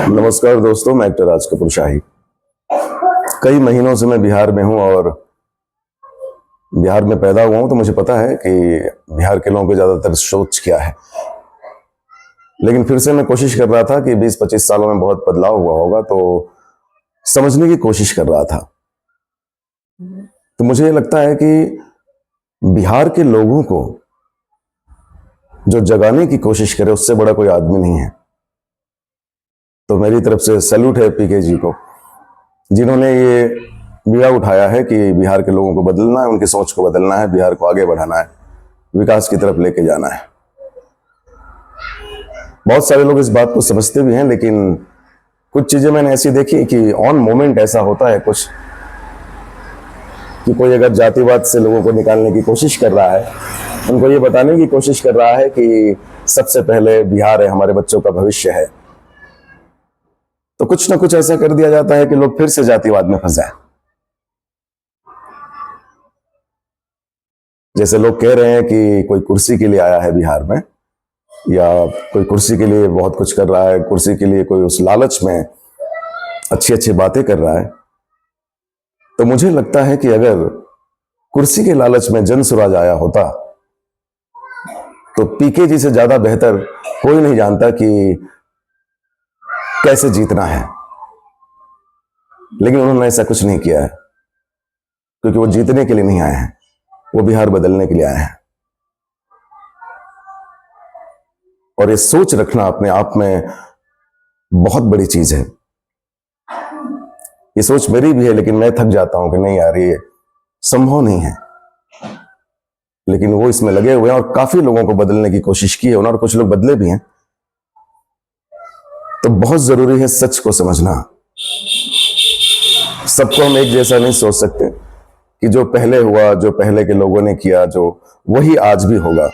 नमस्कार दोस्तों, मैं एक्टर राज कपूर शाही। कई महीनों से मैं बिहार में हूं और बिहार में पैदा हुआ हूं, तो मुझे पता है कि बिहार के लोगों की ज्यादातर सोच क्या है। लेकिन फिर से मैं कोशिश कर रहा था कि 20-25 सालों में बहुत बदलाव हुआ होगा, तो समझने की कोशिश कर रहा था। तो मुझे ये लगता है कि बिहार के लोगों को जो जगाने की कोशिश करे, उससे बड़ा कोई आदमी नहीं है। तो मेरी तरफ से सैल्यूट है पीके जी को, जिन्होंने ये बीड़ा उठाया है कि बिहार के लोगों को बदलना है, उनकी सोच को बदलना है, बिहार को आगे बढ़ाना है, विकास की तरफ लेके जाना है। बहुत सारे लोग इस बात को समझते भी हैं, लेकिन कुछ चीजें मैंने ऐसी देखी कि ऑन मोमेंट ऐसा होता है कुछ कि कोई अगर जातिवाद से लोगों को निकालने की कोशिश कर रहा है, उनको ये बताने की कोशिश कर रहा है कि सबसे पहले बिहार है, हमारे बच्चों का भविष्य है, तो कुछ ना कुछ ऐसा कर दिया जाता है कि लोग फिर से जातिवाद में फंस जाए। जैसे लोग कह रहे हैं कि कोई कुर्सी के लिए आया है बिहार में, या कोई कुर्सी के लिए बहुत कुछ कर रहा है, कुर्सी के लिए कोई उस लालच में अच्छी अच्छी बातें कर रहा है। तो मुझे लगता है कि अगर कुर्सी के लालच में जन स्वराज आया होता, तो पीके जी से ज्यादा बेहतर कोई नहीं जानता कि कैसे जीतना है। लेकिन उन्होंने ऐसा कुछ नहीं किया है, क्योंकि वो जीतने के लिए नहीं आए हैं, वो बिहार बदलने के लिए आए हैं। और ये सोच रखना अपने आप में बहुत बड़ी चीज है। ये सोच मेरी भी है, लेकिन मैं थक जाता हूं कि नहीं यार, ये संभव नहीं है। लेकिन वो इसमें लगे हुए हैं और काफी लोगों को बदलने की कोशिश की है उन्होंने, और कुछ लोग बदले भी हैं। तो बहुत जरूरी है सच को समझना। सबको हम एक जैसा नहीं सोच सकते कि जो पहले हुआ, जो पहले के लोगों ने किया, जो वही आज भी होगा।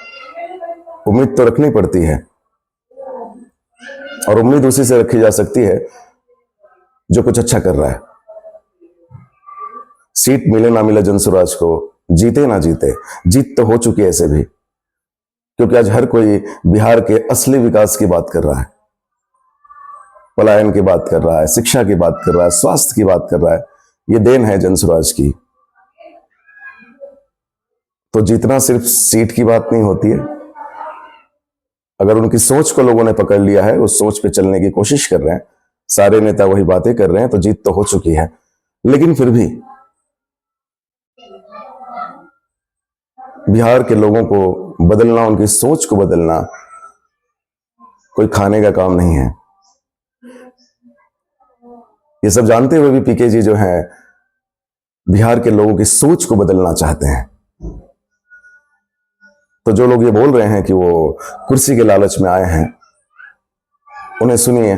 उम्मीद तो रखनी पड़ती है, और उम्मीद उसी से रखी जा सकती है जो कुछ अच्छा कर रहा है। सीट मिले ना मिले जन स्वराज को, जीते ना जीते, जीत तो हो चुकी है ऐसे भी, क्योंकि आज हर कोई बिहार के असली विकास की बात कर रहा है, पलायन की बात कर रहा है, शिक्षा की बात कर रहा है, स्वास्थ्य की बात कर रहा है। ये देन है जन स्वराज की। तो जीतना सिर्फ सीट की बात नहीं होती है। अगर उनकी सोच को लोगों ने पकड़ लिया है, उस सोच पे चलने की कोशिश कर रहे हैं, सारे नेता वही बातें कर रहे हैं, तो जीत तो हो चुकी है। लेकिन फिर भी बिहार के लोगों को बदलना, उनकी सोच को बदलना कोई खाने का काम नहीं है। ये सब जानते हुए भी पीके जी जो है, बिहार के लोगों की सोच को बदलना चाहते हैं। तो जो लोग ये बोल रहे हैं कि वो कुर्सी के लालच में आए हैं, उन्हें सुनिए,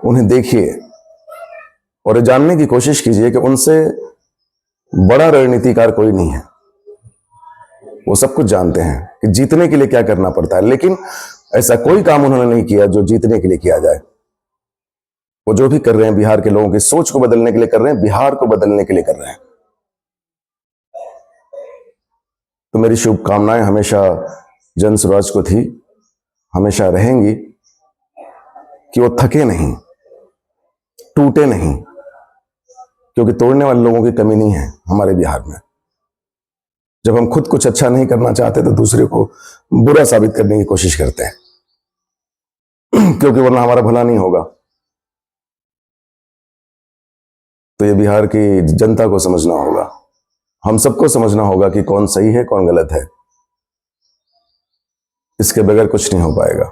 उन्हें देखिए, और ये जानने की कोशिश कीजिए कि उनसे बड़ा रणनीतिकार कोई नहीं है। वो सब कुछ जानते हैं कि जीतने के लिए क्या करना पड़ता है, लेकिन ऐसा कोई काम उन्होंने नहीं किया जो जीतने के लिए किया जाए। वो जो भी कर रहे हैं, बिहार के लोगों की सोच को बदलने के लिए कर रहे हैं, बिहार को बदलने के लिए कर रहे हैं। तो मेरी शुभकामनाएं हमेशा जन स्वराज को थी, हमेशा रहेंगी, कि वो थके नहीं, टूटे नहीं, क्योंकि तोड़ने वाले लोगों की कमी नहीं है हमारे बिहार में। जब हम खुद कुछ अच्छा नहीं करना चाहते, तो दूसरे को बुरा साबित करने की कोशिश करते हैं, क्योंकि वरना हमारा भला नहीं होगा। तो ये बिहार की जनता को समझना होगा, हम सबको समझना होगा कि कौन सही है, कौन गलत है। इसके बगैर कुछ नहीं हो पाएगा।